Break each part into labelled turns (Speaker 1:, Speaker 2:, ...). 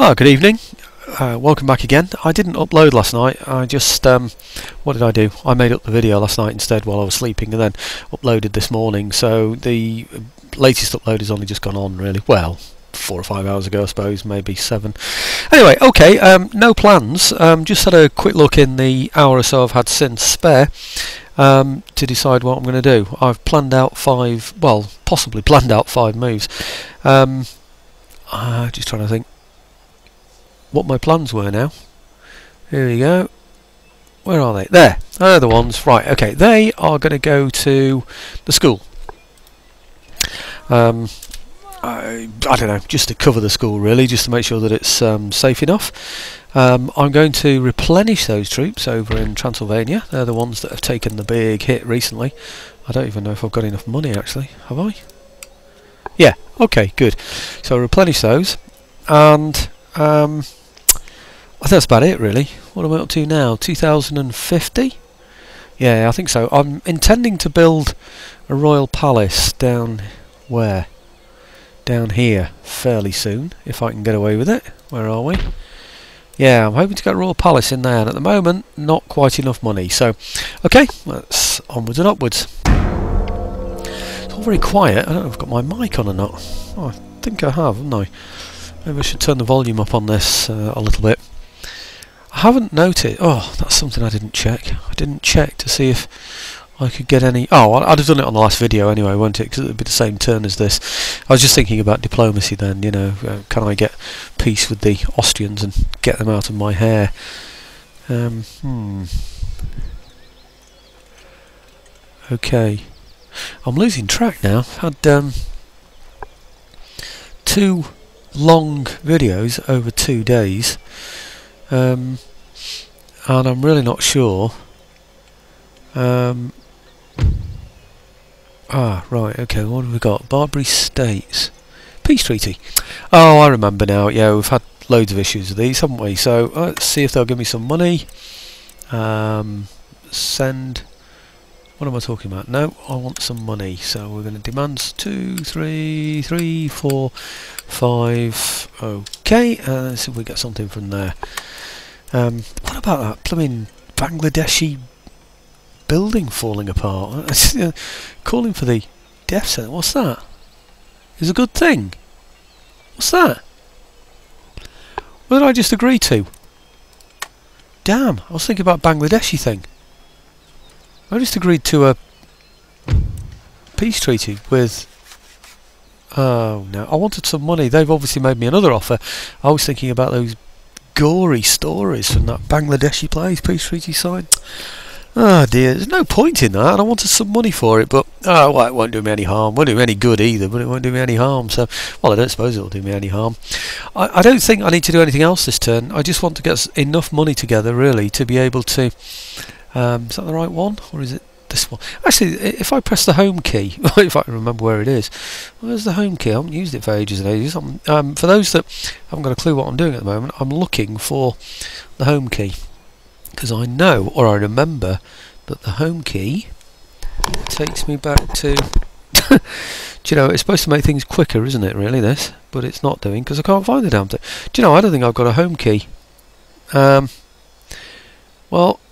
Speaker 1: Oh, good evening. Welcome back again. I didn't upload last night. I just, what did I do? I made up the video last night instead while I was sleeping and then uploaded this morning. So the latest upload has only just gone on really. Well, 4 or 5 hours ago I suppose, maybe 7. Anyway, okay, no plans. Just had a quick look in the hour or so I've had since spare to decide what I'm going to do. I've planned out 5, well, possibly planned out 5 moves. Just trying to think what my plans were now. Here we go. Where are they? There. They're the ones. Right, okay. They are going to go to the school. I don't know, just to cover the school really, just to make sure that it's safe enough. I'm going to replenish those troops over in Transylvania. They're the ones that have taken the big hit recently. I don't even know if I've got enough money actually. Have I? Yeah, okay, good. So I'll replenish those. And I think that's about it really. What am I up to now? 2050? Yeah, I think so. I'm intending to build a royal palace down where? Down here fairly soon, if I can get away with it. Where are we? Yeah, I'm hoping to get a royal palace in there, and at the moment not quite enough money. So okay, let's onwards and upwards. It's all very quiet. I don't know if I've got my mic on or not. Oh, I think I have, haven't I? Maybe I should turn the volume up on this a little bit. I haven't noticed. Oh, that's something I didn't check. I didn't check to see if I could get any. Oh, I'd have done it on the last video anyway, won't it? Because it would be the same turn as this. I was just thinking about diplomacy then. You know, can I get peace with the Austrians and get them out of my hair? Okay, I'm losing track now. I've had 2 long videos over 2 days. And I'm really not sure. Right, okay, what have we got? Barbary States. Peace treaty. Oh, I remember now. Yeah, we've had loads of issues with these, haven't we? So, let's see if they'll give me some money. Send. What am I talking about? No, I want some money. So, we're going to demand 2, 3, 4, 5. Okay, let's see if we get something from there. What about that plumbing Bangladeshi building falling apart? Calling for the death sentence. What's that? Is a good thing. What's that? What did I just agree to? Damn, I was thinking about Bangladeshi thing. I just agreed to a peace treaty with. Oh no, I wanted some money. They've obviously made me another offer. I was thinking about those gory stories from that Bangladeshi place, peace treaty signed. Oh dear, there's no point in that. I wanted some money for it, but well, it won't do me any harm. Won't do me any good either, but it won't do me any harm. So, well, I don't suppose it'll do me any harm. I don't think I need to do anything else this turn. I just want to get enough money together, really, to be able to. Is that the right one, or is it this one? Actually, if I press the home key, if I can remember where it is, where's the home key? I haven't used it for ages and ages. For those that haven't got a clue what I'm doing at the moment, I'm looking for the home key. Because I know, or I remember, that the home key takes me back to... Do you know, it's supposed to make things quicker, isn't it, really, this? But it's not doing, because I can't find the damn thing. Do you know, I don't think I've got a home key. Well,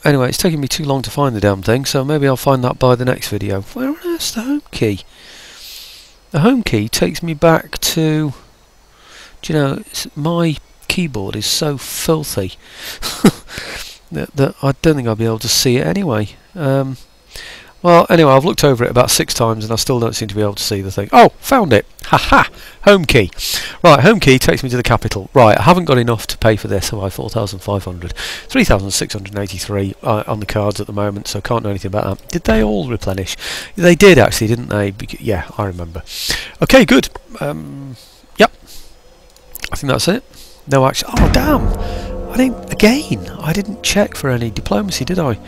Speaker 1: anyway, it's taking me too long to find the damn thing, so maybe I'll find that by the next video. Where on earth's the home key? The home key takes me back to... Do you know, my keyboard is so filthy that I don't think I'll be able to see it anyway. Well, anyway, I've looked over it about 6 times and I still don't seem to be able to see the thing. Oh, found it! Haha! Home key. Right, home key takes me to the capital. Right, I haven't got enough to pay for this, have I? 4,500. 3,683 on the cards at the moment, so can't do anything about that. Did they all replenish? They did actually, didn't they? Yeah, I remember. Okay, good. Yep. I think that's it. No action. Oh, damn! I didn't check for any diplomacy, did I?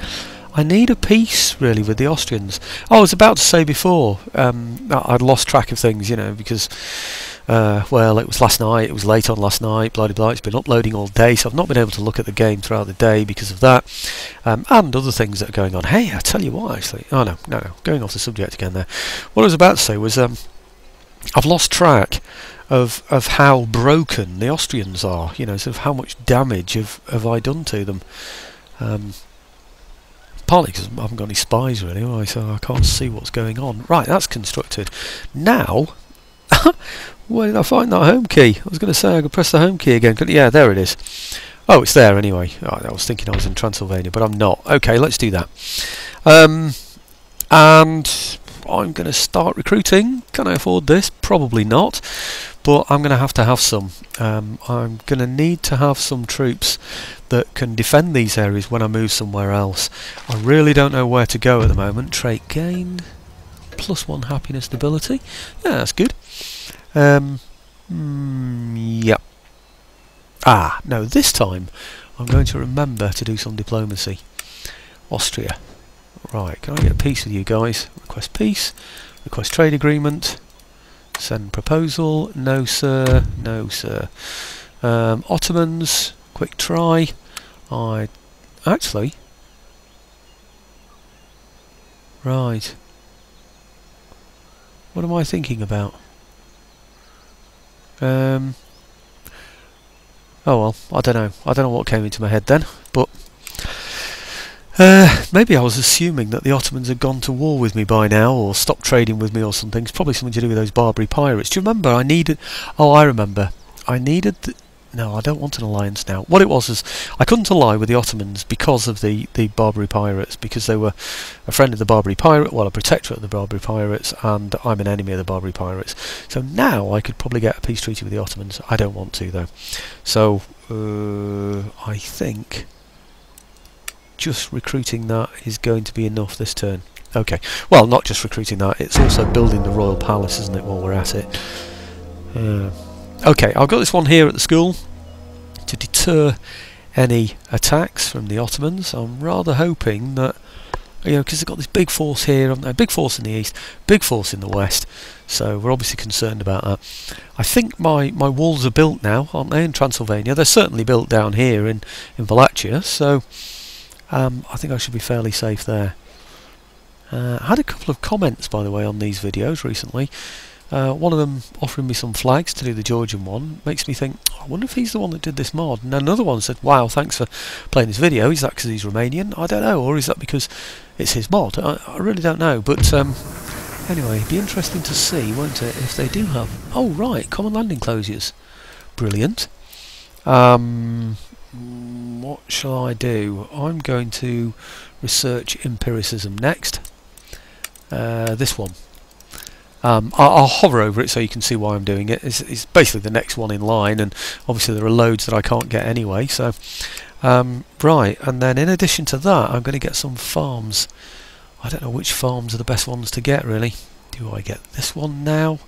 Speaker 1: I need a peace, really, with the Austrians. Oh, I was about to say before, I'd lost track of things, you know, because, well, it was last night, it was late on last night, blah, blah, blah. It's been uploading all day, so I've not been able to look at the game throughout the day because of that, and other things that are going on. Hey, I tell you what, actually. Oh, no, going off the subject again there. What I was about to say was, I've lost track of how broken the Austrians are. You know, sort of how much damage have I done to them. Partly because I haven't got any spies really, have I? So I can't see what's going on. Right, that's constructed. Now, where did I find that home key? I was going to say I could press the home key again. Yeah, there it is. Oh, it's there anyway. Oh, I was thinking I was in Transylvania, but I'm not. Okay, let's do that. And I'm going to start recruiting. Can I afford this? Probably not. But I'm going to have some. I'm going to need to have some troops that can defend these areas when I move somewhere else. I really don't know where to go at the moment. Trait gained. +1 happiness stability. Yeah, that's good. Yep. Ah, no, this time I'm going to remember to do some diplomacy. Austria. Right, can I get peace with you guys? Request peace. Request trade agreement. Send proposal. No, sir. No, sir. Ottomans. Quick try. Actually... Right. What am I thinking about? Oh well, I don't know. I don't know what came into my head then, but maybe I was assuming that the Ottomans had gone to war with me by now, or stopped trading with me or something. It's probably something to do with those Barbary pirates. Do you remember I needed... Oh, I remember. I needed... No, I don't want an alliance now. What it was is I couldn't ally with the Ottomans because of the Barbary pirates, because they were a friend of the Barbary pirate, well, a protectorate of the Barbary pirates, and I'm an enemy of the Barbary pirates. So now I could probably get a peace treaty with the Ottomans. I don't want to though. So I think just recruiting that is going to be enough this turn. Okay. Well, not just recruiting that, it's also building the royal palace, isn't it, while we're at it. Okay, I've got this one here at the school to deter any attacks from the Ottomans. I'm rather hoping that, you know, because they've got this big force here, haven't they? Big force in the east, big force in the west, so we're obviously concerned about that. I think my walls are built now, aren't they, in Transylvania? They're certainly built down here in Wallachia, so I think I should be fairly safe there. I had a couple of comments, by the way, on these videos recently. One of them offering me some flags to do the Georgian one. Makes me think, I wonder if he's the one that did this mod. And another one said, wow, thanks for playing this video. Is that because he's Romanian? I don't know. Or is that because it's his mod? I really don't know. But anyway, it'd be interesting to see, won't it, if they do have... Oh, right, common land enclosures. Brilliant. What shall I do? I'm going to research empiricism next. This one. I'll hover over it so you can see why I'm doing it. It's basically the next one in line, and obviously there are loads that I can't get anyway. So, right, and then in addition to that, I'm going to get some farms. I don't know which farms are the best ones to get, really. Do I get this one now?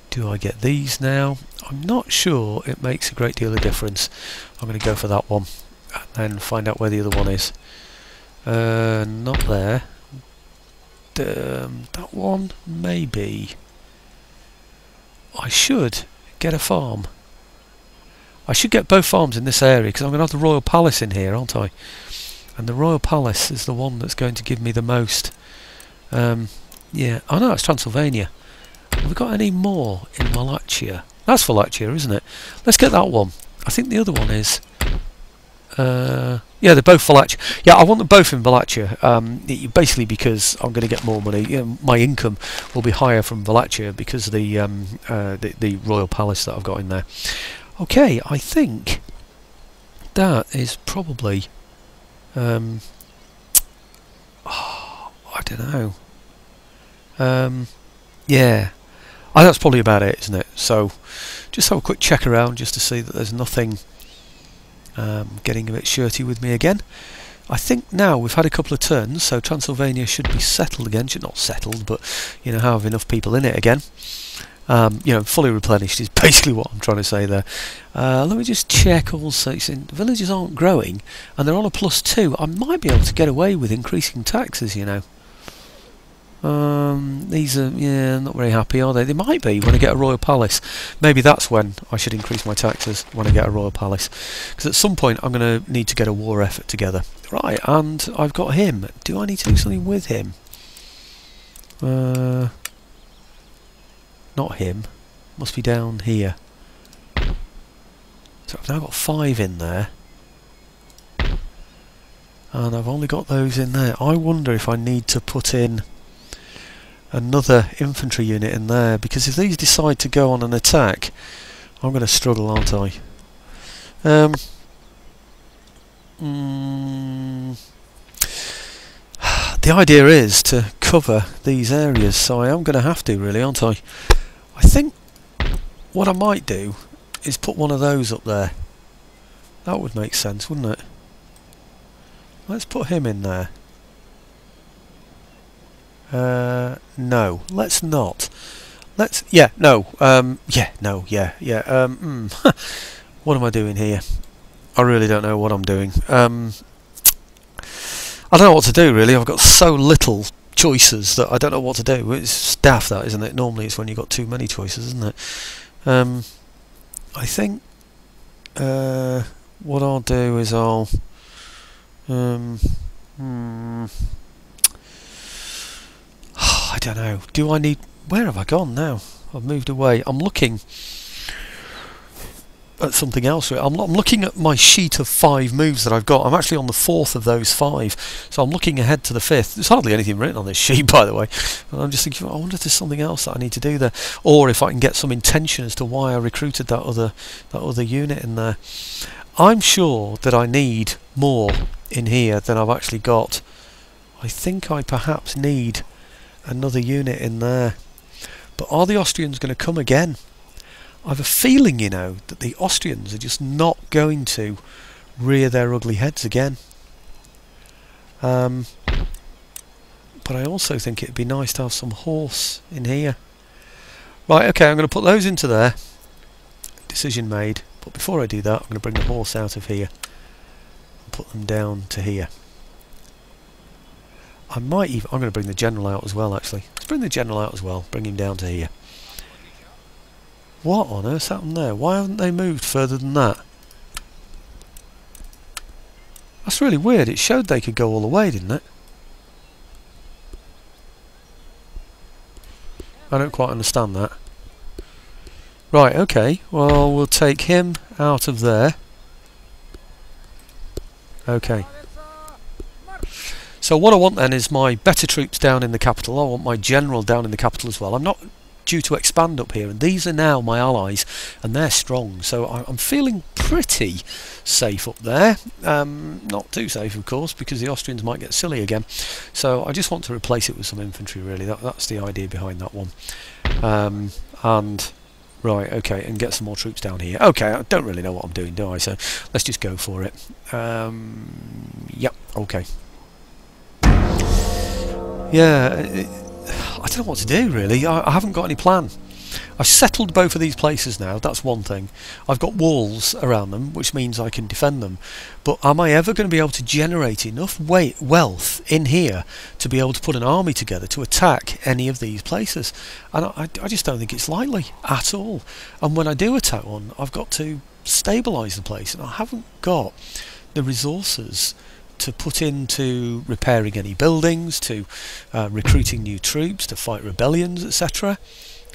Speaker 1: Do I get these now? I'm not sure it makes a great deal of difference. I'm going to go for that one, and then find out where the other one is. Not there. That one, maybe. I should get a farm. I should get both farms in this area, because I'm going to have the Royal Palace in here, aren't I? And the Royal Palace is the one that's going to give me the most. Yeah, oh no, it's Transylvania. Have we got any more in Wallachia? That's Wallachia, isn't it? Let's get that one. I think the other one is... yeah, they're both Wallachia. Yeah, I want them both in Wallachia. Basically because I'm going to get more money. You know, my income will be higher from Wallachia because of the Royal Palace that I've got in there. Okay, I think that is probably... I don't know. Yeah, that's probably about it, isn't it? So, just have a quick check around just to see that there's nothing getting a bit shirty with me again. I think now we've had a couple of turns, so Transylvania should be settled again. Not settled, but you know, have enough people in it again. You know, fully replenished is basically what I'm trying to say there. Let me just check also. Villages aren't growing, and they're on a +2. I might be able to get away with increasing taxes, you know. These are, yeah, not very happy, are they? They might be when I get a royal palace. Maybe that's when I should increase my taxes, when I get a royal palace. Because at some point I'm going to need to get a war effort together. Right, and I've got him. Do I need to do something with him? Not him. must be down here. So I've now got 5 in there. And I've only got those in there. I wonder if I need to put in another infantry unit in there, because if these decide to go on an attack, I'm going to struggle, aren't I? The idea is to cover these areas, so I am going to have to, really, aren't I? I think what I might do is put one of those up there. That would make sense, wouldn't it? Let's put him in there. No, let's not. Let's, yeah, no, yeah, no, yeah, yeah, what am I doing here? I really don't know what I'm doing. I don't know what to do, really. I've got so little choices that I don't know what to do. It's daft, that, isn't it? Normally it's when you've got too many choices, isn't it? I think what I'll do is I'll I don't know. Do I need... Where have I gone now? I've moved away. I'm looking at something else. I'm looking at my sheet of 5 moves that I've got. I'm actually on the 4th of those 5, so I'm looking ahead to the 5th. There's hardly anything written on this sheet, by the way. And I'm just thinking, I wonder if there's something else that I need to do there, or if I can get some intention as to why I recruited that other unit in there. I'm sure that I need more in here than I've actually got. I think I perhaps need another unit in there. But are the Austrians going to come again? I have a feeling, you know, that the Austrians are just not going to rear their ugly heads again. But I also think it'd be nice to have some horse in here. Right, okay, I'm going to put those into there. Decision made. But before I do that, I'm going to bring the horse out of here and put them down to here. I'm going to bring the general out as well, actually. Let's bring the general out as well. Bring him down to here. What on earth's happened there? Why haven't they moved further than that? That's really weird. It showed they could go all the way, didn't it? I don't quite understand that. Right, okay. Well, we'll take him out of there. Okay. So what I want then is my better troops down in the capital. I want my general down in the capital as well. I'm not due to expand up here, and these are now my allies, and they're strong, so I'm feeling pretty safe up there. Not too safe, of course, because the Austrians might get silly again, so I just want to replace it with some infantry, really. That's the idea behind that one. And right, okay, and get some more troops down here. Okay, I don't really know what I'm doing, do I? So let's just go for it. Yep, okay. Yeah, I don't know what to do, really. I haven't got any plan. I've settled both of these places now, that's one thing. I've got walls around them, which means I can defend them. But am I ever going to be able to generate enough wealth in here to be able to put an army together to attack any of these places? And I just don't think it's likely at all. And when I do attack one, I've got to stabilise the place, and I haven't got the resources to put into repairing any buildings, to recruiting new troops, to fight rebellions, etc.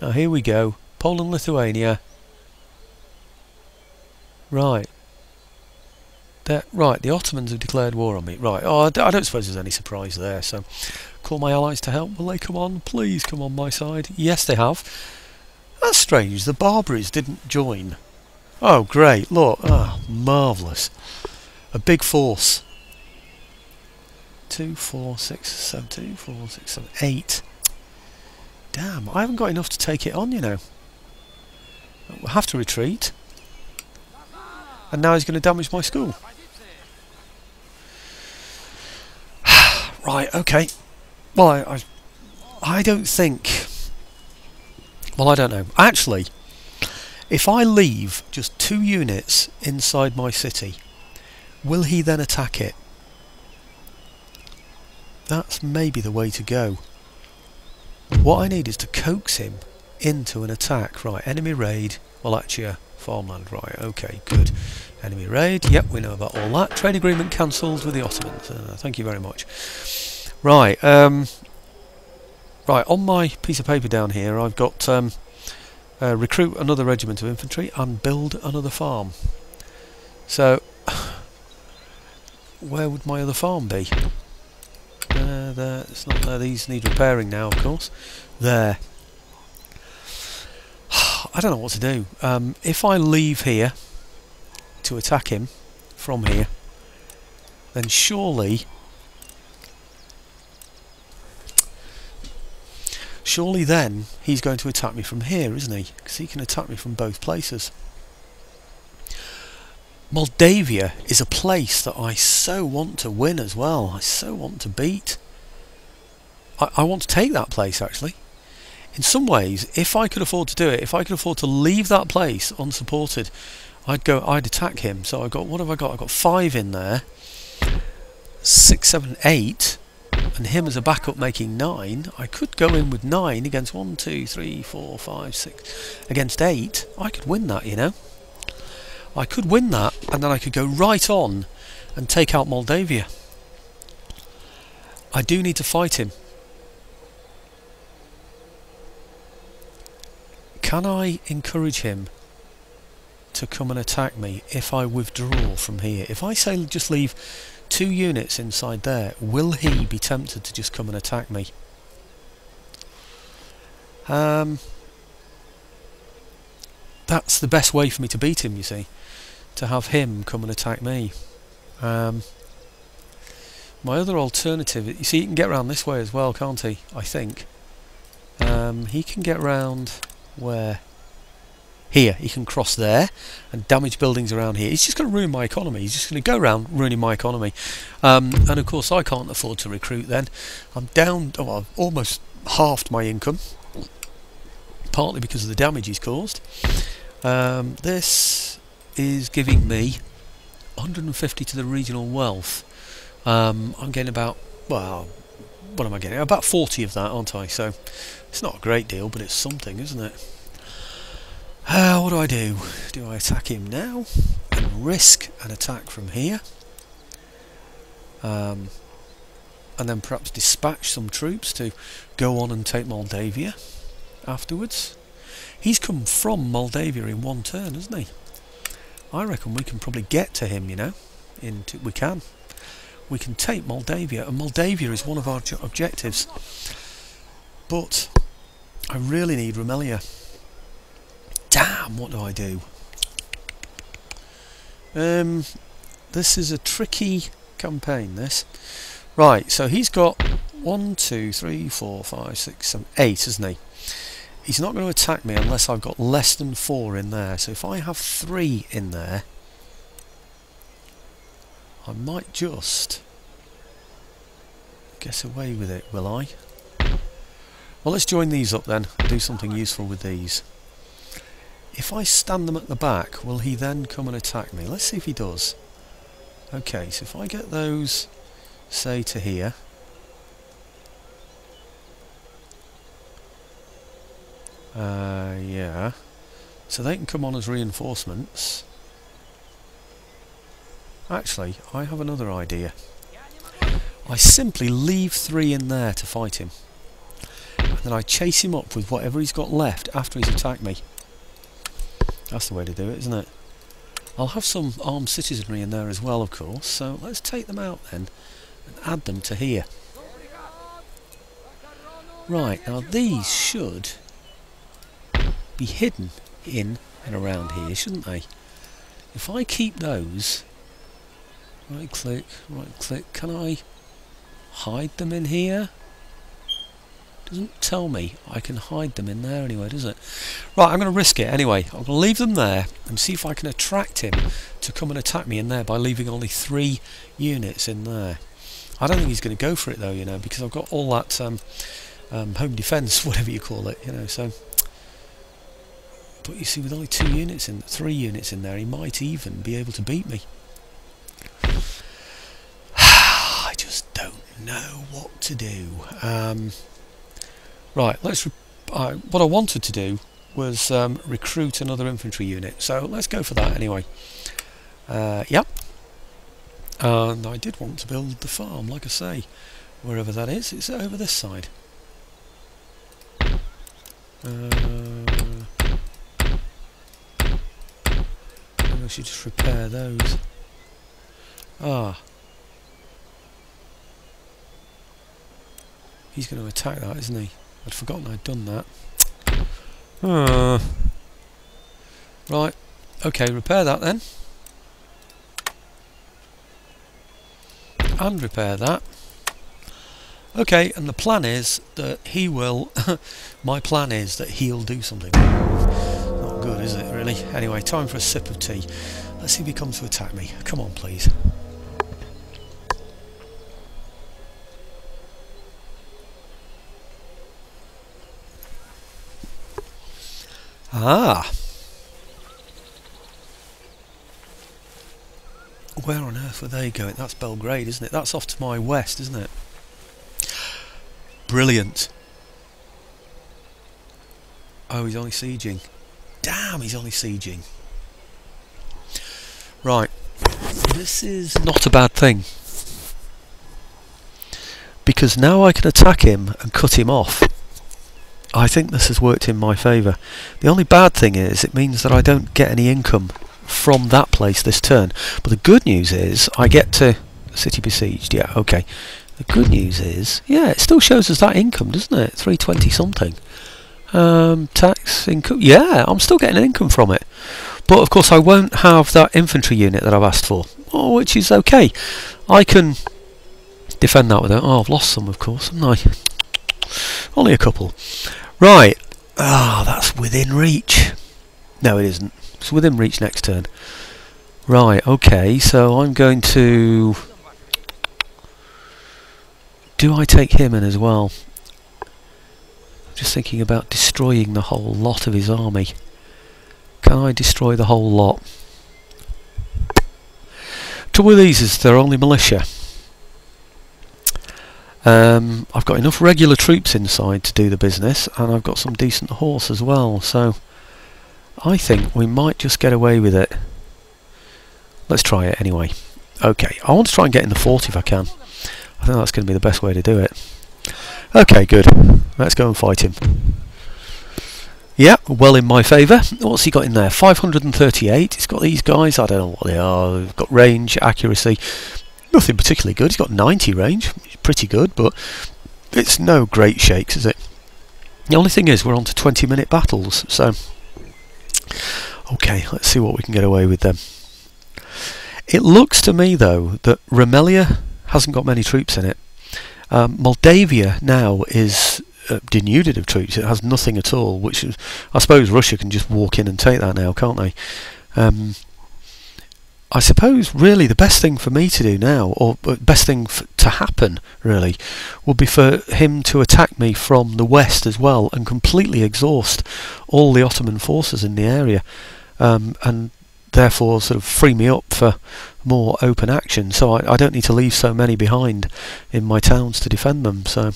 Speaker 1: Now here we go, Poland, Lithuania. Right. Right, the Ottomans have declared war on me. Right, oh, I don't suppose there's any surprise there, so call my allies to help. Will they come on? Please come on my side. Yes, they have. That's strange, the Barbaries didn't join. Oh, great, look, marvellous. A big force. 2, 4, 6, 7, 2, 4, 6, 7, 8. Damn, I haven't got enough to take it on, you know. We'll have to retreat. And now he's going to damage my school. Right, okay. Well, I don't think... Well, I don't know. Actually, if I leave just 2 units inside my city, will he then attack it? That's maybe the way to go. What I need is to coax him into an attack. Right, enemy raid, Wallachia, farmland. Right, okay, good. Enemy raid, yep, we know about all that. Trade agreement cancelled with the Ottomans. Thank you very much. Right, right, on my piece of paper down here I've got recruit another regiment of infantry and build another farm. So where would my other farm be? There, it's not there. These need repairing now, of course. There. I don't know what to do. If I leave here to attack him from here, then surely then he's going to attack me from here, isn't he? Because he can attack me from both places. Moldavia is a place that I so want to win as well. I so want to beat. I want to take that place, actually. In some ways, if I could afford to do it, if I could afford to leave that place unsupported, I'd attack him. So what have I got? I've got 5 in there, 6, 7, 8, and him as a backup making 9. I could go in with 9 against 1, 2, 3, 4, 5, 6, against 8. I could win that, you know. I could win that, and then I could go right on and take out Moldavia. I do need to fight him. Can I encourage him to come and attack me if I withdraw from here? If I say just leave 2 units inside there, will he be tempted to just come and attack me? That's the best way for me to beat him, you see, to have him come and attack me. My other alternative, you see, he can get around this way as well, can't he? I think. He can get round where? Here. He can cross there and damage buildings around here. He's just going to ruin my economy. He's just going to go around ruining my economy. And of course I can't afford to recruit then. I'm down, oh, I've almost halved my income, partly because of the damage he's caused. This is giving me 150 to the regional wealth. I'm getting about, well, what am I getting? About 40 of that, aren't I? So it's not a great deal, but it's something, isn't it? What do I do? Do I attack him now and risk an attack from here? And then perhaps dispatch some troops to go on and take Moldavia afterwards? He's come from Moldavia in 1 turn, hasn't he? I reckon we can probably get to him, you know. We can take Moldavia, and Moldavia is one of our objectives. But I really need Romaneasca. Damn, what do I do? This is a tricky campaign, this. Right, so he's got 1, 2, 3, 4, 5, 6, 7, 8, isn't he? He's not going to attack me unless I've got less than 4 in there. So if I have 3 in there, I might just get away with it, will I? Well, let's join these up then and do something useful with these. If I stand them at the back, will he then come and attack me? Let's see if he does. Okay, so if I get those, say, to here. Yeah. So they can come on as reinforcements. Actually, I have another idea. I simply leave 3 in there to fight him. And then I chase him up with whatever he's got left after he's attacked me. That's the way to do it, isn't it? I'll have some armed citizenry in there as well, of course, so let's take them out then and add them to here. Right, now these should be hidden in and around here, shouldn't they? If I keep those, right click, can I hide them in here? Doesn't tell me I can hide them in there anyway, does it? Right, I'm going to risk it anyway. I'm going to leave them there and see if I can attract him to come and attack me in there by leaving only 3 units in there. I don't think he's going to go for it though, you know, because I've got all that home defence, whatever you call it, you know, so... But you see, with only 3 units in there, he might even be able to beat me. I just don't know what to do. Right, let's. What I wanted to do was recruit another infantry unit, so let's go for that anyway. Yep. And I did want to build the farm, like I say, wherever that is. It's over this side. should just repair those. Ah. He's going to attack that, isn't he? I'd forgotten I'd done that. Right. Okay, repair that then. And repair that. Okay, and the plan is that he will... my plan is that he'll do something. Not good, is it, really? Anyway, time for a sip of tea. Let's see if he comes to attack me. Come on, please. Ah! Where on earth were they going? That's Belgrade, isn't it? That's off to my west, isn't it? Brilliant. Oh, he's only sieging. Damn, he's only sieging. Right. This is not a bad thing. Because now I can attack him and cut him off. I think this has worked in my favour. The only bad thing is it means that I don't get any income from that place this turn. But the good news is I get to... City besieged, yeah, okay. The good news is, yeah, it still shows us that income, doesn't it? 320 something. Tax income, yeah, I'm still getting an income from it. But of course I won't have that infantry unit that I've asked for, which is okay. I can defend that with it. Oh, I've lost some, of course, haven't I? Only a couple. Right. Ah, that's within reach. No, it isn't. It's within reach next turn. Right, okay, so I'm going to... Do I take him in as well? I'm just thinking about destroying the whole lot of his army. Can I destroy the whole lot? Trouble with these is they're only militia. I've got enough regular troops inside to do the business, and I've got some decent horse as well, so I think we might just get away with it. Let's try it anyway. Okay, I want to try and get in the fort if I can. I think that's going to be the best way to do it. Okay, good. Let's go and fight him. Yeah, well in my favour. What's he got in there? 538. He's got these guys. I don't know what they are. They've got range, accuracy. Nothing particularly good. He's got 90 range. Pretty good, but it's no great shakes, is it? The only thing is we're on to 20-minute battles, so... Okay, let's see what we can get away with then. It looks to me, though, that Romaneasca hasn't got many troops in it. Moldavia now is denuded of troops. It has nothing at all, which is, I suppose Russia can just walk in and take that now, can't they? I suppose really the best thing for me to do now, or best thing to happen really, would be for him to attack me from the west as well and completely exhaust all the Ottoman forces in the area, and therefore sort of free me up for more open action, so I don't need to leave so many behind in my towns to defend them. So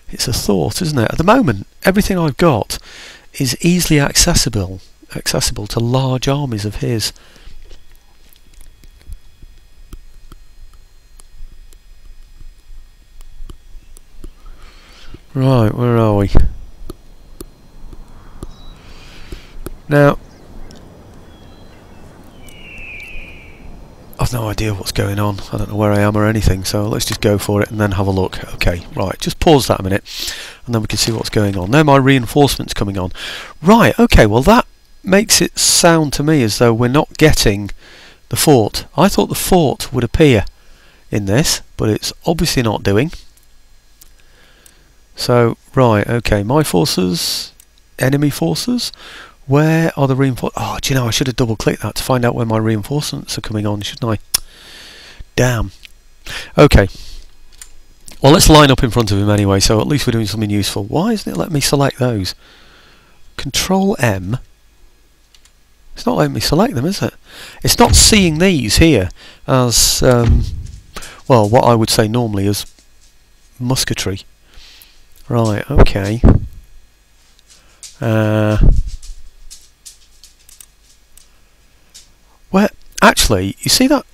Speaker 1: it's a thought, isn't it? At the moment everything I've got is easily accessible to large armies of his. Right, where are we? Now, I've no idea what's going on. I don't know where I am or anything, so let's just go for it and then have a look. Okay, right, just pause that a minute and then we can see what's going on. Now my reinforcements coming on. Right, okay, well that makes it sound to me as though we're not getting the fort. I thought the fort would appear in this, but it's obviously not doing. So, right, okay, my forces, enemy forces, where are the reinforcements? Oh, do you know, I should have double clicked that to find out where my reinforcements are coming on, shouldn't I? Damn. Okay. Well, let's line up in front of him anyway, so at least we're doing something useful. Why isn't it letting me select those? Control M. It's not letting me select them, is it? It's not seeing these here as, well, what I would say normally as musketry. Right, okay. Where, actually, you see that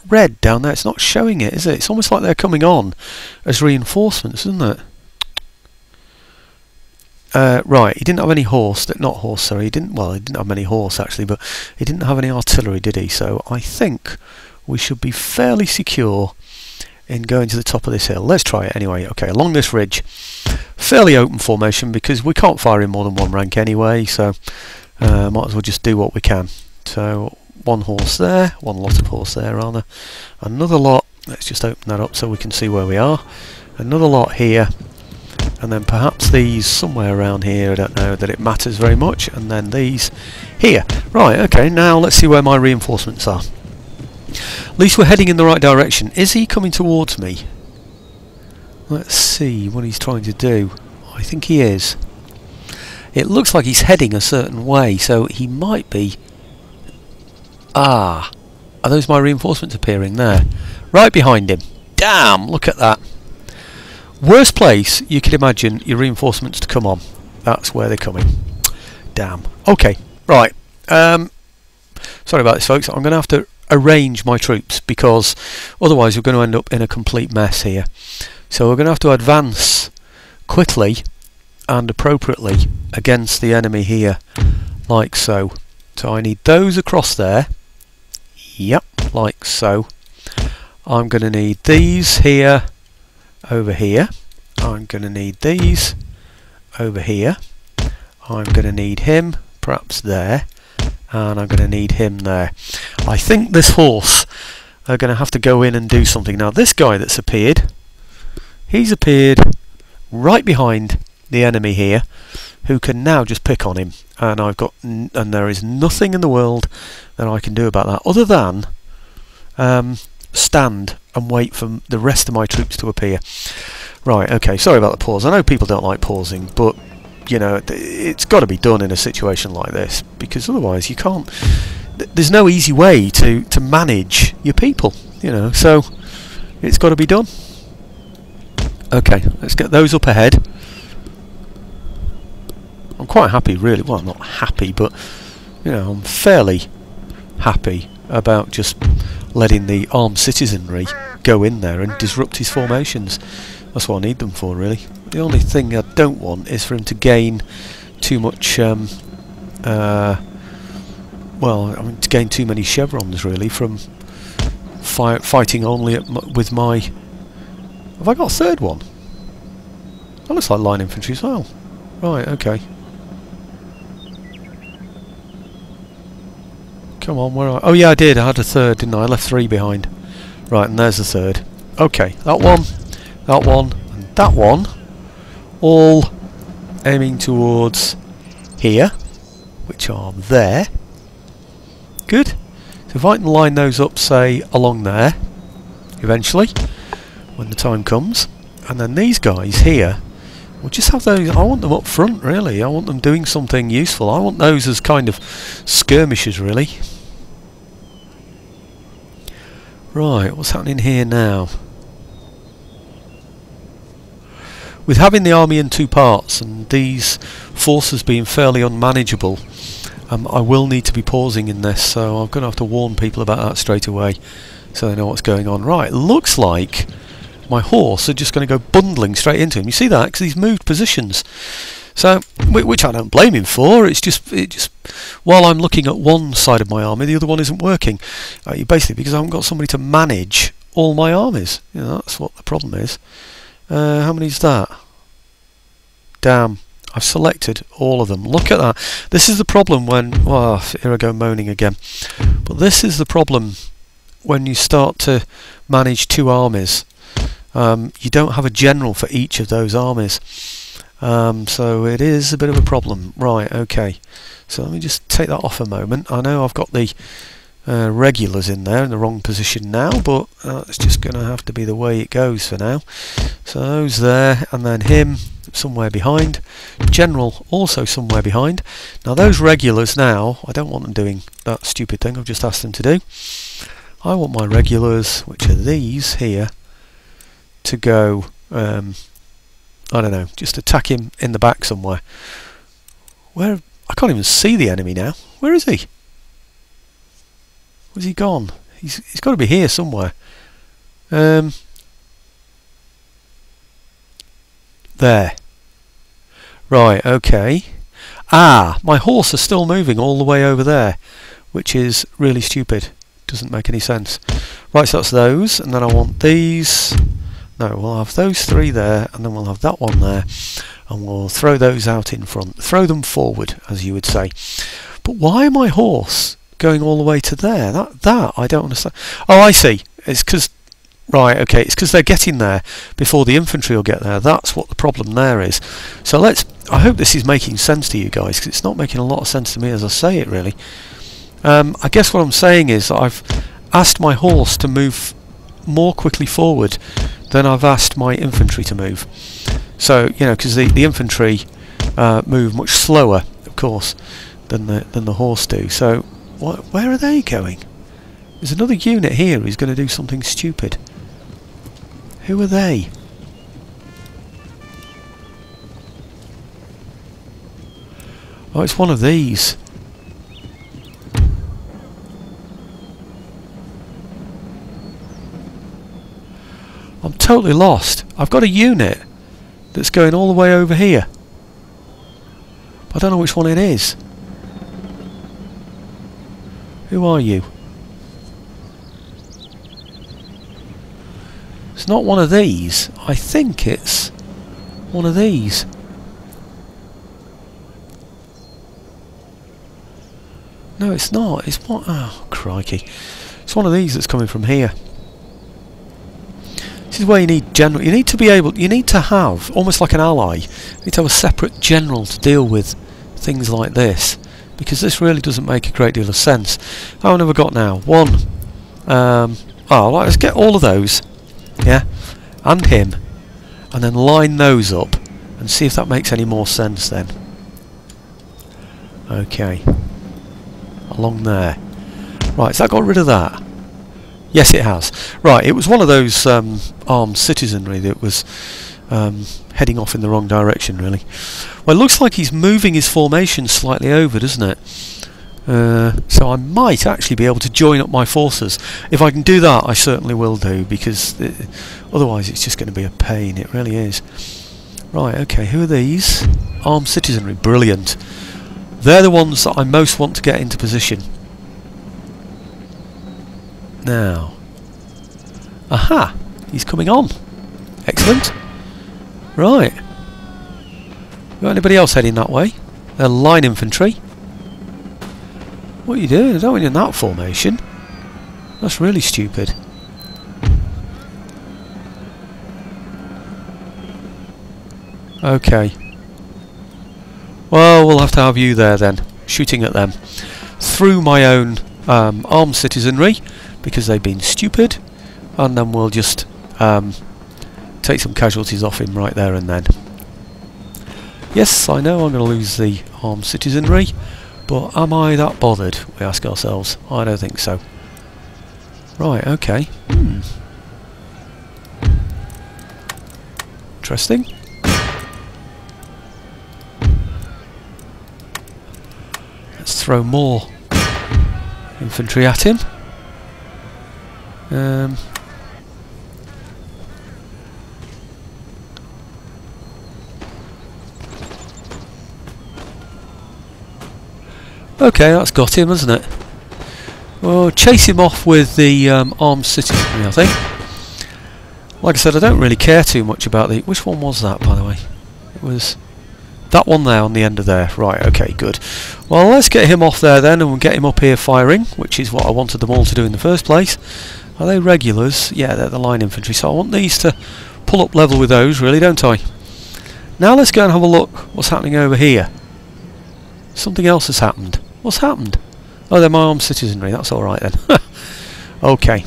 Speaker 1: red down there? It's not showing it, is it? It's almost like they're coming on as reinforcements, isn't it? Right, he didn't have any horse. Not horse, sorry. He didn't. Well, he didn't have any horse actually, but he didn't have any artillery, did he? So I think we should be fairly secure in going to the top of this hill. Let's try it anyway. Okay, along this ridge, fairly open formation because we can't fire in more than one rank anyway. So might as well just do what we can. So one horse there, one lot of horse there rather. Another lot. Let's just open that up so we can see where we are. Another lot here. And then perhaps these somewhere around here. I don't know that it matters very much. And then these here. Right, okay, now let's see where my reinforcements are. At least we're heading in the right direction. Is he coming towards me? Let's see what he's trying to do. I think he is. It looks like he's heading a certain way, so he might be... Ah! Are those my reinforcements appearing there? Right behind him. Damn, look at that. Worst place you could imagine your reinforcements to come on. That's where they're coming. Damn. Okay, right. Sorry about this, folks. I'm going to have to arrange my troops because otherwise we're going to end up in a complete mess here. So we're going to have to advance quickly and appropriately against the enemy here, like so. So I need those across there. Yep, like so. I'm going to need these here over here. I'm going to need these over here. I'm going to need him perhaps there, and I'm going to need him there. I think this horse are going to have to go in and do something. Now this guy that's appeared, he's appeared right behind the enemy here, who can now just pick on him, and there is nothing in the world that I can do about that other than stand and wait for the rest of my troops to appear. Right, okay, sorry about the pause. I know people don't like pausing, but you know, it's got to be done in a situation like this, because otherwise you can't... There's no easy way to manage your people, you know, so it's got to be done. Okay, let's get those up ahead. I'm quite happy, really. Well, I'm not happy, but you know, I'm fairly happy about just letting the armed citizenry go in there and disrupt his formations. That's what I need them for, really. The only thing I don't want is for him to gain too much, well, I mean, to gain too many chevrons, really, from fighting only with my... Have I got a third one? That looks like line infantry as well. Right, okay. Come on, where are I? Oh yeah, I did. I had a third, didn't I? I left 3 behind. Right, and there's the third. Okay, that one, and that one, all aiming towards here, which are there. Good. So if I can line those up, say, along there, eventually, when the time comes, and then these guys here, we'll just have those. I want them up front, really. I want them doing something useful. I want those as kind of skirmishers, really. Right, what's happening here now? With having the army in 2 parts and these forces being fairly unmanageable, I will need to be pausing in this, so I'm going to have to warn people about that straight away so they know what's going on. Right, looks like my horse are just going to go bundling straight into him. You see that? Because he's moved positions. So, which I don't blame him for. It just while I'm looking at one side of my army, the other one isn't working. Basically, because I haven't got somebody to manage all my armies. You know, that's what the problem is. How many is that? Damn. I've selected all of them. Look at that. This is the problem when... Well, here I go moaning again. But this is the problem when you start to manage 2 armies. You don't have a general for each of those armies. So it is a bit of a problem. Right, okay. So let me just take that off a moment. I know I've got the regulars in there in the wrong position now, but it's just going to have to be the way it goes for now. So those there, and then him somewhere behind. General also somewhere behind. Now those regulars now, I don't want them doing that stupid thing I've just asked them to do. I want my regulars, which are these here, to go, I don't know, just attack him in the back somewhere. Where? I can't even see the enemy now. Where is he? Where's he gone? He's got to be here somewhere. There. Right, okay. Ah, my horse is still moving all the way over there, which is really stupid. Doesn't make any sense. Right, so that's those, and then I want these. No, we'll have those three there, and then we'll have that one there, and we'll throw those out in front. Throw them forward, as you would say. But why my horse going all the way to there? That I don't understand. Oh, I see. It's because... Right, okay, it's because they're getting there before the infantry will get there. That's what the problem there is. So let's... I hope this is making sense to you guys, because it's not making a lot of sense to me as I say it, really. I guess what I'm saying is that I've asked my horse to move more quickly forward than I've asked my infantry to move. So, you know, because the infantry move much slower, of course, than the horse do. So, where are they going? There's another unit here who's going to do something stupid. Who are they? Oh, it's one of these. I'm totally lost. I've got a unit that's going all the way over here. But I don't know which one it is. Who are you? It's not one of these. I think it's one of these. No, it's not. It's what? Oh, crikey! It's one of these that's coming from here. This is where you need general. You need to be able. You need to have almost like an ally. You need to have a separate general to deal with things like this, because this really doesn't make a great deal of sense. How many have I got now? One. Oh, right, let's get all of those. Yeah, and him, and then line those up and see if that makes any more sense then. Okay, along there. Right, has that got rid of that? Yes, it has. Right, it was one of those armed citizenry that was heading off in the wrong direction, really. Well, it looks like he's moving his formation slightly over, doesn't it? So I might actually be able to join up my forces. If I can do that, I certainly will do, because otherwise it's just going to be a pain. It really is. Right, okay, who are these? Armed citizenry, brilliant. They're the ones that I most want to get into position. Now. Aha! He's coming on. Excellent. Right. Got anybody else heading that way? They're line infantry. What are you doing? I don't want you in that formation. That's really stupid. Okay. Well, we'll have to have you there then, shooting at them. Through my own armed citizenry, because they've been stupid, and then we'll just take some casualties off him right there and then. Yes, I know I'm going to lose the armed citizenry, but am I that bothered, we ask ourselves. I don't think so. Right, okay. Interesting. Let's throw more infantry at him. Okay, that's got him, hasn't it? Well, chase him off with the armed citizenry, I think. Like I said, I don't really care too much about the... Which one was that, by the way? It was that one there on the end of there. Right, okay, good. Well, let's get him off there then, and we'll get him up here firing, which is what I wanted them all to do in the first place. Are they regulars? Yeah, they're the line infantry, so I want these to pull up level with those, really, don't I? Now let's go and have a look what's happening over here. Something else has happened. What's happened? Oh, they're my armed citizenry, that's alright then. Okay.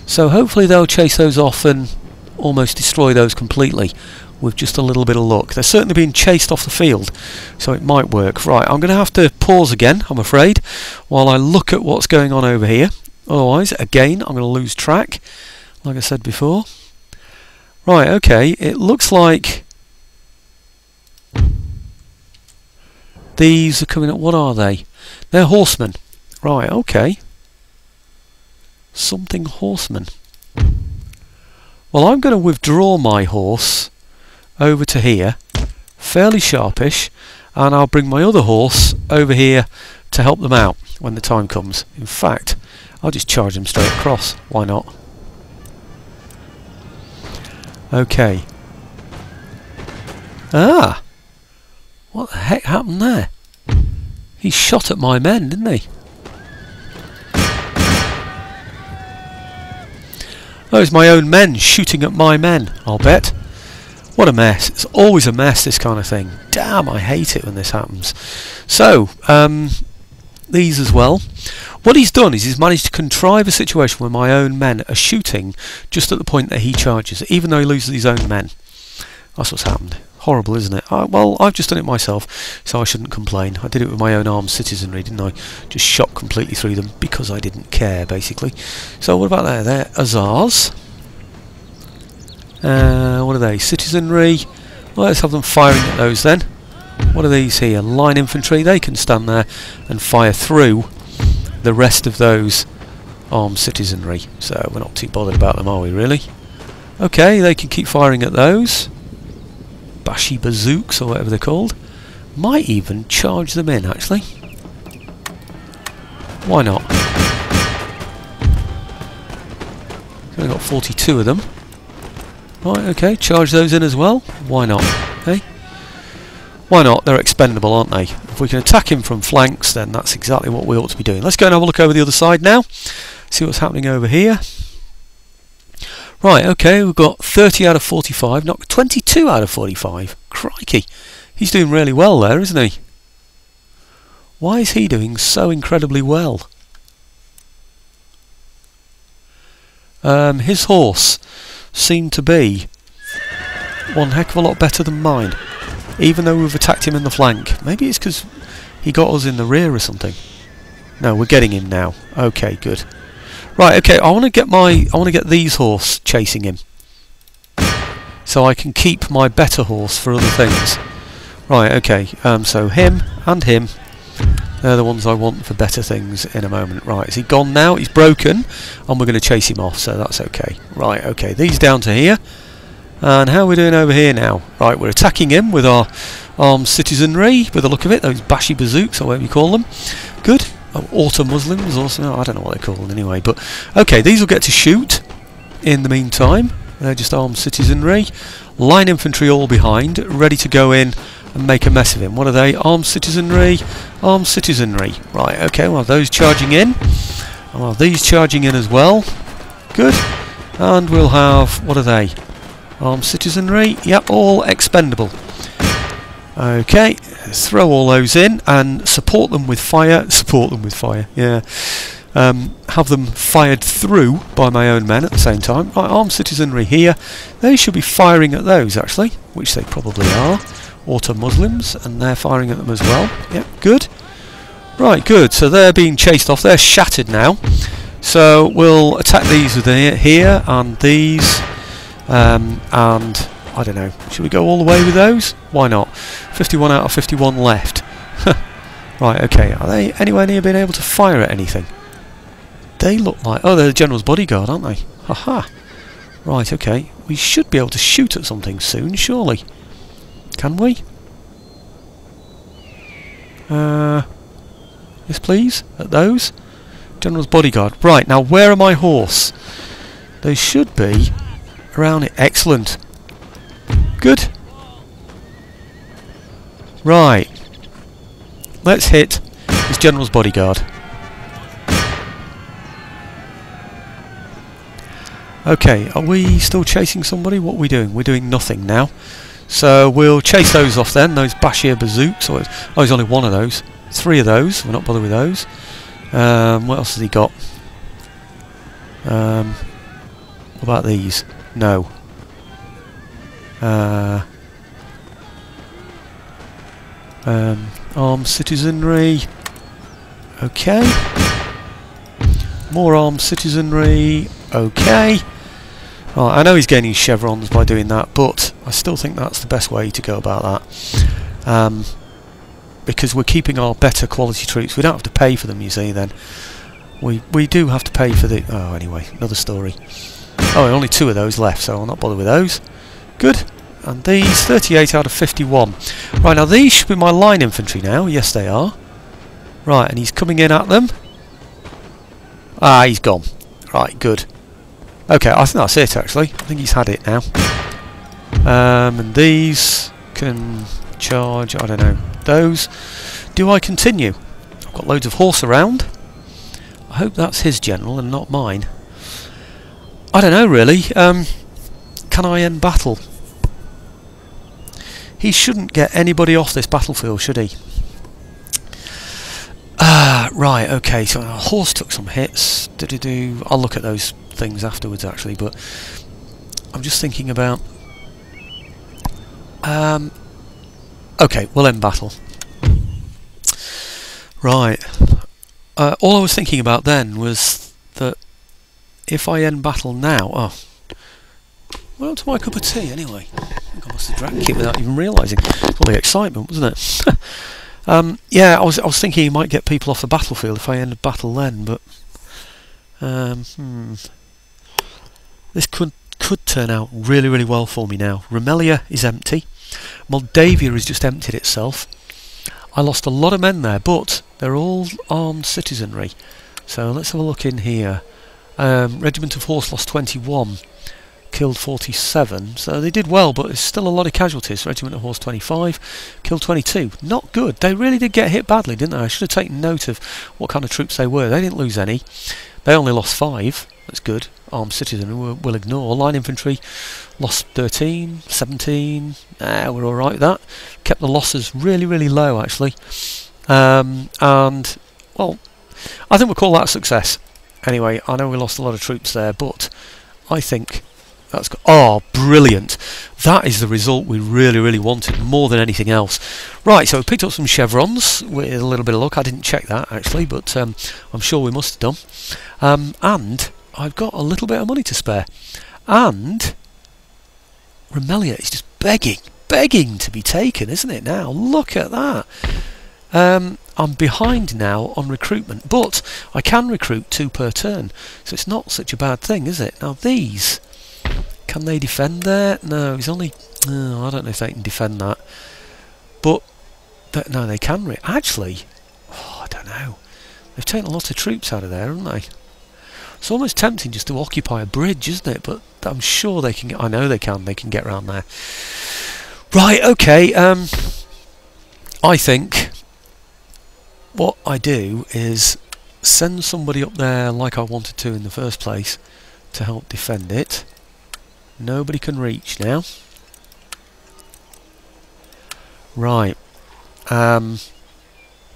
Speaker 1: So hopefully they'll chase those off and almost destroy those completely with just a little bit of luck. They're certainly being chased off the field, so it might work. Right, I'm going to have to pause again, I'm afraid, while I look at what's going on over here. Otherwise, again, I'm going to lose track, like I said before. Right, okay, it looks like these are coming up. What are they? They're horsemen. Right, okay. Something horsemen. Well, I'm going to withdraw my horse over to here, fairly sharpish, and I'll bring my other horse over here to help them out when the time comes. In fact, I'll just charge them straight across. Why not? Okay. Ah! What the heck happened there? He shot at my men, didn't he? Oh, it's my own men shooting at my men, I'll bet. What a mess. It's always a mess, this kind of thing. Damn, I hate it when this happens. So, these as well. What he's done is he's managed to contrive a situation where my own men are shooting just at the point that he charges, even though he loses his own men. That's what's happened. Horrible, isn't it? Well, I've just done it myself, so I shouldn't complain. I did it with my own armed citizenry, didn't I? Just shot completely through them because I didn't care, basically. So what about there? They're Azars. What are they? Citizenry. Well, let's have them firing at those then. What are these here? Line infantry. They can stand there and fire through the rest of those armed citizenry. So we're not too bothered about them, are we, really? Okay, they can keep firing at those. Bashi bazooks, or whatever they're called. Might even charge them in, actually. Why not? Only got 42 of them. Right, okay, charge those in as well. Why not? Hey? Why not? They're expendable, aren't they? If we can attack him from flanks, then that's exactly what we ought to be doing. Let's go and have a look over the other side now. See what's happening over here. Right, okay, we've got 30 out of 45, not 22 out of 45. Crikey, he's doing really well there, isn't he? Why is he doing so incredibly well? His horse seemed to be one heck of a lot better than mine, even though we've attacked him in the flank. Maybe it's because he got us in the rear or something. No, we're getting him now. Okay, good. Right, okay, I want to get these horse chasing him, so I can keep my better horse for other things. Right, okay, so him and him, they're the ones I want for better things in a moment. Right, is he gone now? He's broken, and we're going to chase him off, so that's okay. Right, okay, these down to here, and how are we doing over here now? Right, we're attacking him with our armed citizenry, by the look of it, those Bashi bazooks, or whatever you call them. Good. Auto-Muslims or something, I don't know what they're called anyway, but okay, these will get to shoot in the meantime. They're just armed citizenry. Line infantry all behind, ready to go in and make a mess of him. What are they? Armed citizenry, armed citizenry. Right, okay, well, those charging in. Well, these charging in as well. Good. And we'll have, what are they? Armed citizenry, yep, all expendable. Okay, throw all those in and support them with fire. Yeah. Have them fired through by my own men at the same time. Right, armed citizenry here. They should be firing at those, actually, which they probably are. Auto-Muslims, and they're firing at them as well. Yep, good. Right, good. So they're being chased off. They're shattered now. So we'll attack these with here and these. And I don't know. Should we go all the way with those? Why not? 51 out of 51 left. Right, okay. Are they anywhere near being able to fire at anything? They look like... Oh, they're the General's bodyguard, aren't they? Haha. Right, okay. We should be able to shoot at something soon, surely. Can we? Yes, please. At those. General's bodyguard. Right, now where are my horse? They should be around it. Excellent. Good. Right. Let's hit this General's bodyguard. Okay, are we still chasing somebody? What are we doing? We're doing nothing now. So we'll chase those off then, those Bashir bazooks. Oh, there's only one of those. 3 of those. We're not bothered with those. What else has he got? What about these? No. Armed citizenry. Okay. More armed citizenry. Okay. Right, I know he's gaining chevrons by doing that, but I still think that's the best way to go about that. Because we're keeping our better quality troops. We don't have to pay for them, you see, then. We do have to pay for the... Oh, anyway, another story. Oh, only 2 of those left, so I'll not bother with those. Good. And these 38 out of 51. Right, now these should be my line infantry now. Yes, they are. Right, and he's coming in at them. Ah, he's gone. Right, good. Okay, I think that's it actually. I think he's had it now. And these can charge, I don't know, those. Do I continue? I've got loads of horse around. I hope that's his general and not mine. I don't know really. Can I end battle? He shouldn't get anybody off this battlefield, should he? Right, okay, so our horse took some hits. I'll look at those things afterwards actually, but I'm just thinking about... okay, we'll end battle. Right. All I was thinking about then was that if I end battle now... Oh, well, to my cup of tea anyway. I think I must have drank it without even realising. It's all the excitement, wasn't it? Yeah, I was thinking he might get people off the battlefield if I ended battle then, but this could turn out really, really well for me now. Romaneasca is empty. Moldavia has just emptied itself. I lost a lot of men there, but they're all armed citizenry. So let's have a look in here. Regiment of Horse lost 21. Killed 47, so they did well, but there's still a lot of casualties. Regiment of Horse 25, killed 22. Not good. They really did get hit badly, didn't they? I should have taken note of what kind of troops they were. They didn't lose any. They only lost 5. That's good. Armed citizen we'll ignore. Line infantry lost 13, 17. We're alright with that. Kept the losses really, really low, actually. And, well, I think we'll call that a success. Anyway, I know we lost a lot of troops there, but I think... That's brilliant. That is the result we really, really wanted, more than anything else. Right, so we picked up some chevrons with a little bit of luck. I didn't check that, actually, but I'm sure we must have done. And I've got a little bit of money to spare. And Romaneasca is just begging to be taken, isn't it now? Look at that. I'm behind now on recruitment, but I can recruit 2 per turn, so it's not such a bad thing, is it? Now these... Can they defend there? No, it's only... Oh, I don't know if they can defend that. But... no, they can... Actually... Oh, I don't know. They've taken a lot of troops out of there, haven't they? It's almost tempting just to occupy a bridge, isn't it? But I'm sure they can... I know they can. They can get around there. Right, okay. I think... What I do is send somebody up there like I wanted to in the first place to help defend it. Nobody can reach now. Right. And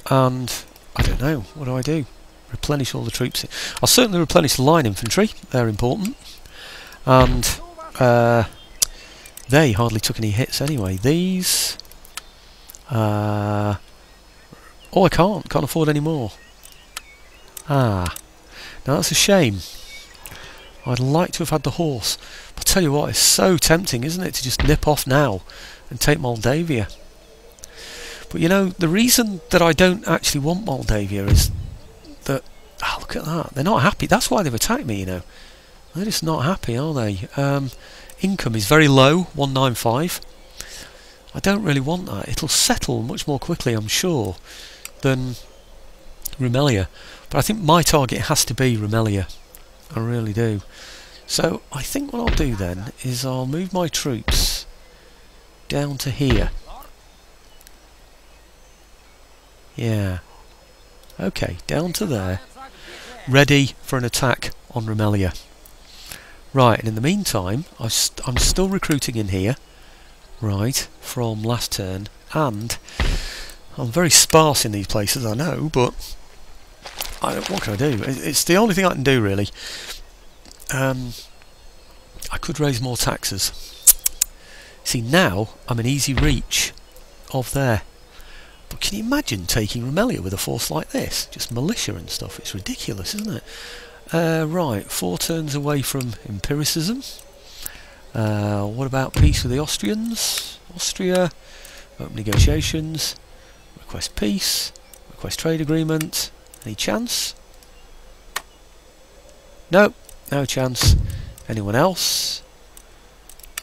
Speaker 1: I don't know. What do? Replenish all the troops. I'll certainly replenish the line infantry. They're important. And they hardly took any hits anyway. These... oh, I can't afford any more. Now that's a shame. I'd like to have had the horse. But I tell you what, it's so tempting, isn't it, to just nip off now and take Moldavia. But you know, the reason that I don't actually want Moldavia is that... Oh, look at that. They're not happy. That's why they've attacked me, you know. They're just not happy, are they? Income is very low, 195. I don't really want that. It'll settle much more quickly, I'm sure, than Romaneasca. But I think my target has to be Romaneasca. I really do. So I think what I'll do then is I'll move my troops down to here. Yeah. Okay, down to there. Ready for an attack on Romaneasca. Right, and in the meantime, I'm still recruiting in here. Right, from last turn. And I'm very sparse in these places, I know, but what can I do? It's the only thing I can do, really. I could raise more taxes. See, now I'm in easy reach of there. But can you imagine taking Romaneasca with a force like this? Just militia and stuff. It's ridiculous, isn't it? Right, 4 turns away from empiricism. What about peace with the Austrians? Austria, open negotiations, request peace, request trade agreement. Any chance? Nope, no chance. Anyone else?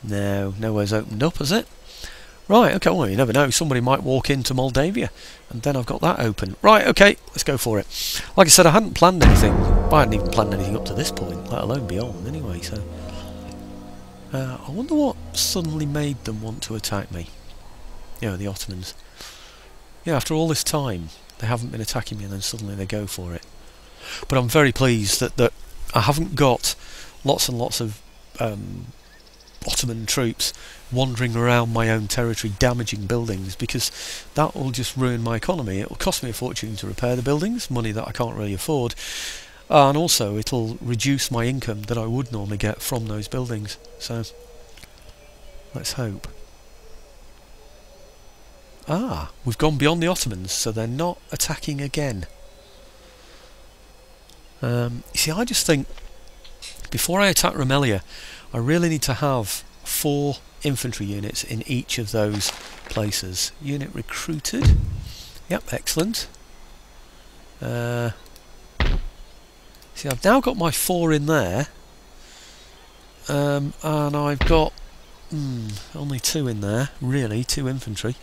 Speaker 1: No, nowhere's opened up, has it? Right, okay, well, you never know. Somebody might walk into Moldavia, and then I've got that open. Right, okay, let's go for it. Like I said, I hadn't planned anything. I hadn't even planned anything up to this point, let alone beyond, anyway, so... I wonder what suddenly made them want to attack me. You know, the Ottomans. Yeah, after all this time, they haven't been attacking me, and then suddenly they go for it. But I'm very pleased that I haven't got lots and lots of Ottoman troops wandering around my own territory damaging buildings, because that will just ruin my economy. It will cost me a fortune to repair the buildings, money that I can't really afford, and also it'll reduce my income that I would normally get from those buildings. So let's hope. Ah, we've gone beyond the Ottomans, so they're not attacking again. You see, I just think before I attack Romaneasca, I really need to have 4 infantry units in each of those places. Unit recruited. Yep, excellent. See, I've now got my 4 in there, and I've got only 2 in there, really, 2 infantry.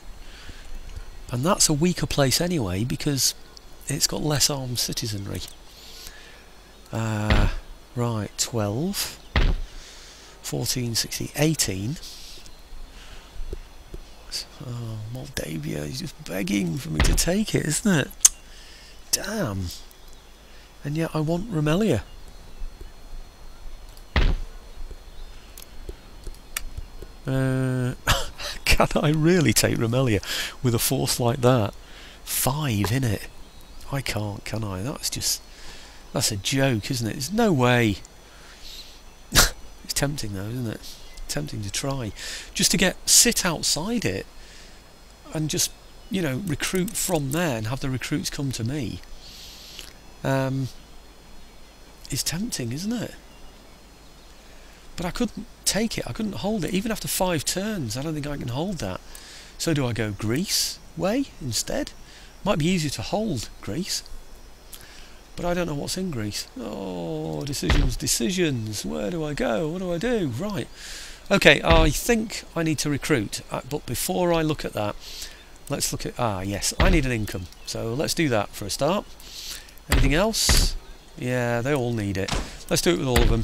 Speaker 1: And that's a weaker place anyway, because it's got less armed citizenry. Right, 12, 14, 16, 18. Oh, Moldavia is just begging for me to take it, isn't it? Damn. And yet I want Romaneasca. Can I really take Romaneasca with a force like that? 5 in it. I can't, can I? That's a joke, isn't it? There's no way. It's tempting though, isn't it? Tempting to try. Just to sit outside it and just, you know, recruit from there and have the recruits come to me. Is tempting, isn't it? But I couldn't take it, I couldn't hold it, even after 5 turns. I don't think I can hold that. So do I go Greece way instead? Might be easier to hold Greece, but I don't know what's in Greece. Oh, decisions. Where do I go? What do I do? Right. Okay, I think I need to recruit, but before I look at that, let's look at... yes, I need an income, so let's do that for a start. Anything else? Yeah, they all need it. Let's do it with all of them.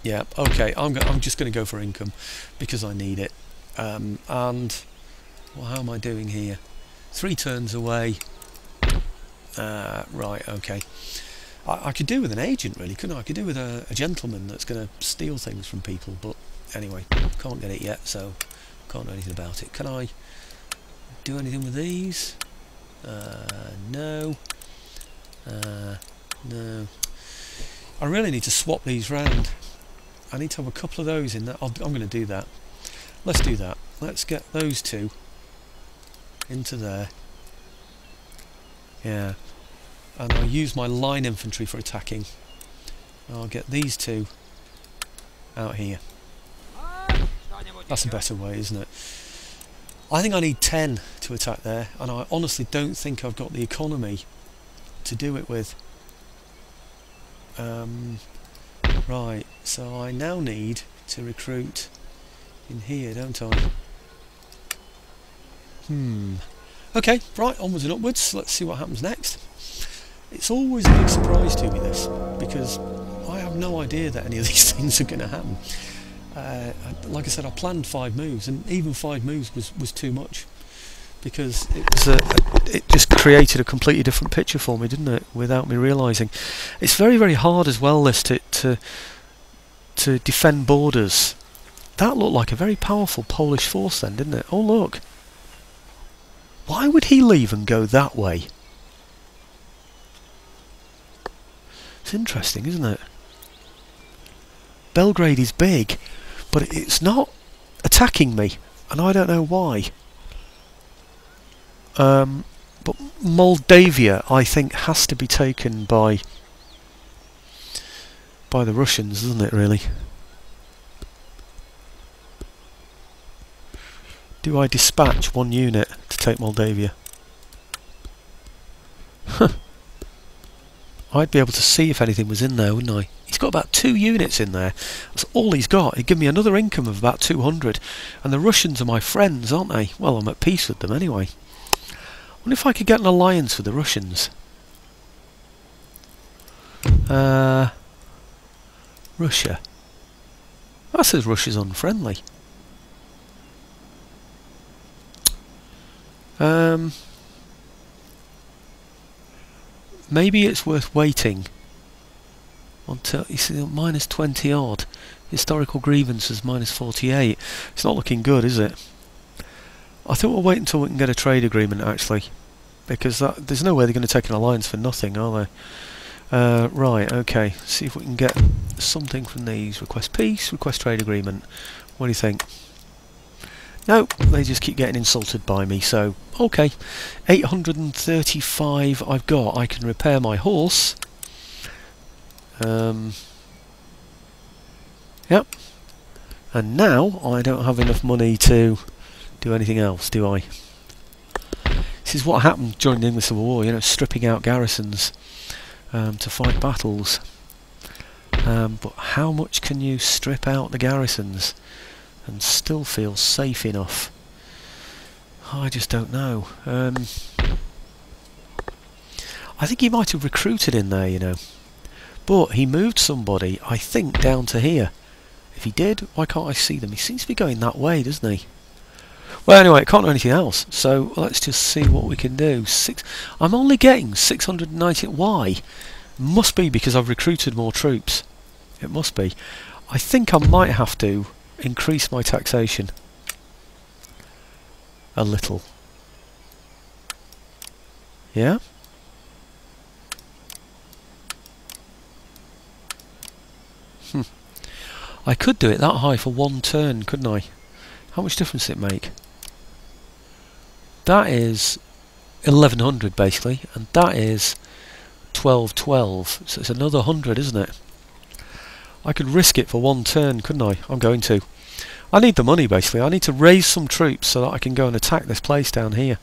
Speaker 1: Yeah, okay, I'm just going to go for income because I need it. And well, how am I doing here? 3 turns away. Right, okay. I could do with an agent, really, couldn't I? I could do with a gentleman that's going to steal things from people, but anyway, can't get it yet, so can't do anything about it. Can I do anything with these? No. No. I really need to swap these round. I need to have a couple of those in there. I'm going to do that. Let's do that. Let's get those 2 into there. Yeah. And I'll use my line infantry for attacking. I'll get these 2 out here. That's a better way, isn't it? I think I need 10 to attack there, and I honestly don't think I've got the economy to do it with. Right, so I now need to recruit in here, don't I? Okay, right, onwards and upwards. Let's see what happens next. It's always a big surprise to me, this, because I have no idea that any of these things are going to happen. Like I said, I planned 5 moves, and even 5 moves was too much, because it just created a completely different picture for me, didn't it, without me realising. It's very, very hard as well, this, to defend borders. That looked like a very powerful Polish force then, didn't it? Oh, look. Why would he leave and go that way? It's interesting, isn't it? Belgrade is big, but it's not attacking me, and I don't know why. But Moldavia, I think, has to be taken by the Russians, doesn't it, really? Do I dispatch 1 unit to take Moldavia? I'd be able to see if anything was in there, wouldn't I? He's got about 2 units in there. That's all he's got. He'd give me another income of about 200. And the Russians are my friends, aren't they? Well, I'm at peace with them anyway. I wonder if I could get an alliance with the Russians. Russia. That says Russia's unfriendly. Maybe it's worth waiting until, you see, minus 20 odd. Historical grievances minus 48. It's not looking good, is it? I think we'll wait until we can get a trade agreement, actually, because there's no way they're going to take an alliance for nothing, are they? Right, okay. See if we can get something from these. Request peace, request trade agreement. What do you think? Nope, they just keep getting insulted by me, so okay. 835 I've got. I can repair my horse. Yep. And now I don't have enough money to do anything else, do I? This is what happened during the English Civil War, you know, stripping out garrisons to fight battles. But how much can you strip out the garrisons and still feel safe enough? I just don't know. I think he might have recruited in there, you know. But he moved somebody, I think, down to here. If he did, why can't I see them? He seems to be going that way, doesn't he? Well, anyway, it can't do anything else. So let's just see what we can do. I'm only getting 690. Why? Must be because I've recruited more troops. It must be. I think I might have to increase my taxation a little. Yeah? I could do it that high for one turn, couldn't I? How much difference does it make? That is 1100 basically, and that is 1212, so it's another 100, isn't it? I could risk it for one turn, couldn't I? I'm going to. I need the money basically. I need to raise some troops so that I can go and attack this place down here.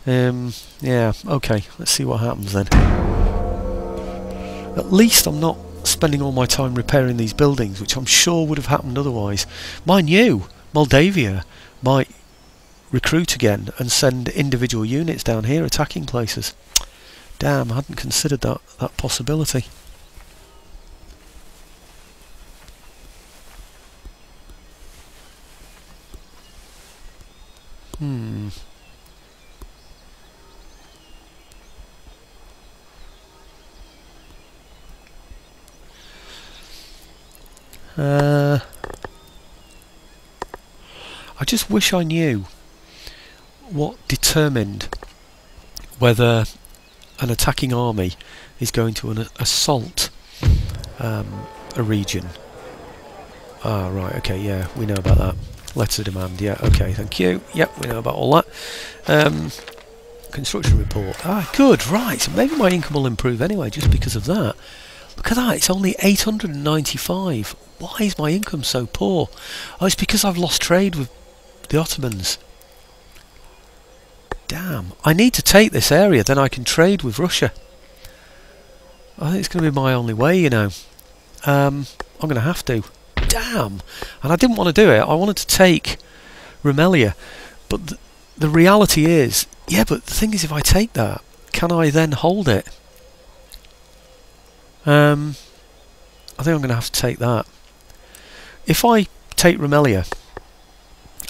Speaker 1: Yeah, okay, let's see what happens then. At least I'm not spending all my time repairing these buildings, which I'm sure would have happened otherwise. Mind you, Moldavia might recruit again and send individual units down here attacking places. Damn, I hadn't considered that possibility. I just wish I knew what determined whether an attacking army is going to assault a region. Ah, right, okay, yeah, we know about that. Letters of demand, yeah, okay, thank you. Yep, we know about all that. Construction report. Ah, good, right, so maybe my income will improve anyway, just because of that. Look at that, it's only 895. Why is my income so poor? Oh, it's because I've lost trade with the Ottomans. Damn, I need to take this area, then I can trade with Russia. I think it's going to be my only way, you know. I'm going to have to. Damn! And I didn't want to do it. I wanted to take Romaneasca. But the reality is, yeah, but the thing is, if I take that, can I then hold it? I think I'm going to have to take that. If I take Romaneasca,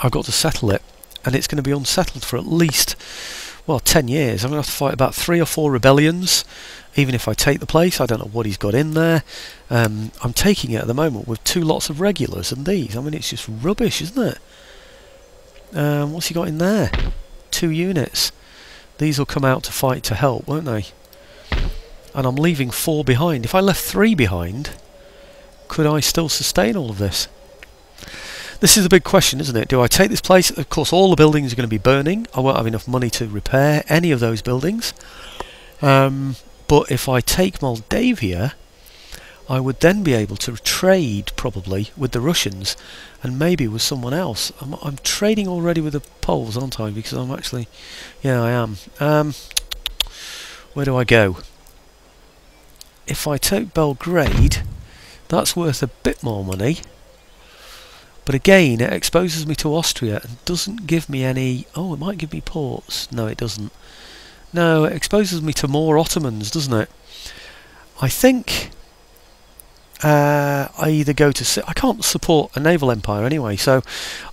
Speaker 1: I've got to settle it, and it's going to be unsettled for at least, well, 10 years. I'm going to have to fight about 3 or 4 rebellions, even if I take the place. I don't know what he's got in there. I'm taking it at the moment with 2 lots of regulars and these. I mean, it's just rubbish, isn't it? What's he got in there? 2 units. These will come out to fight to help, won't they? And I'm leaving 4 behind. If I left 3 behind, could I still sustain all of this? This is the big question, isn't it? Do I take this place? Of course, all the buildings are going to be burning. I won't have enough money to repair any of those buildings. But if I take Moldavia, I would then be able to trade, probably, with the Russians and maybe with someone else. I'm trading already with the Poles, aren't I? Because I'm actually... Yeah, I am. Where do I go? if I take Belgrade, that's worth a bit more money. But again, it exposes me to Austria and doesn't give me any... Oh, it might give me ports. No, it doesn't. No, it exposes me to more Ottomans, doesn't it? I think I either go to... I can't support a naval empire anyway, so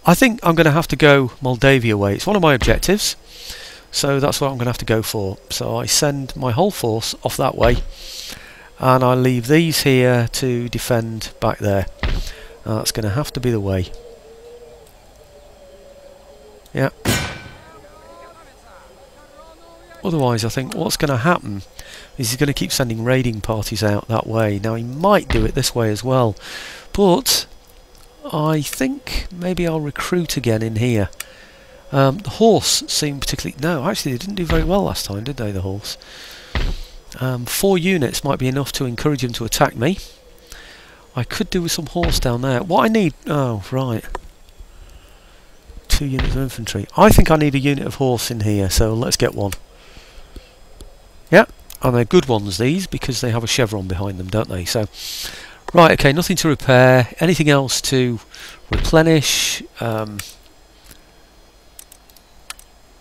Speaker 1: I think I'm going to have to go Moldavia way. It's one of my objectives, so that's what I'm going to have to go for. So I send my whole force off that way, and I leave these here to defend back there. That's going to have to be the way. Yeah. Otherwise, I think what's going to happen is he's going to keep sending raiding parties out that way. Now, he might do it this way as well, but I think maybe I'll recruit again in here. The horse seemed particularly... No, actually, they didn't do very well last time, did they, the horse? 4 units might be enough to encourage him to attack me. I could do with some horse down there. What I need... Oh, right. 2 units of infantry. I think I need a unit of horse in here, so let's get one. Yeah, and they're good ones, these, because they have a chevron behind them, don't they? So, right, okay, nothing to repair. Anything else to replenish?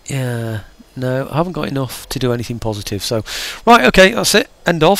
Speaker 1: Yeah, no, I haven't got enough to do anything positive. So, right, okay, that's it. End of.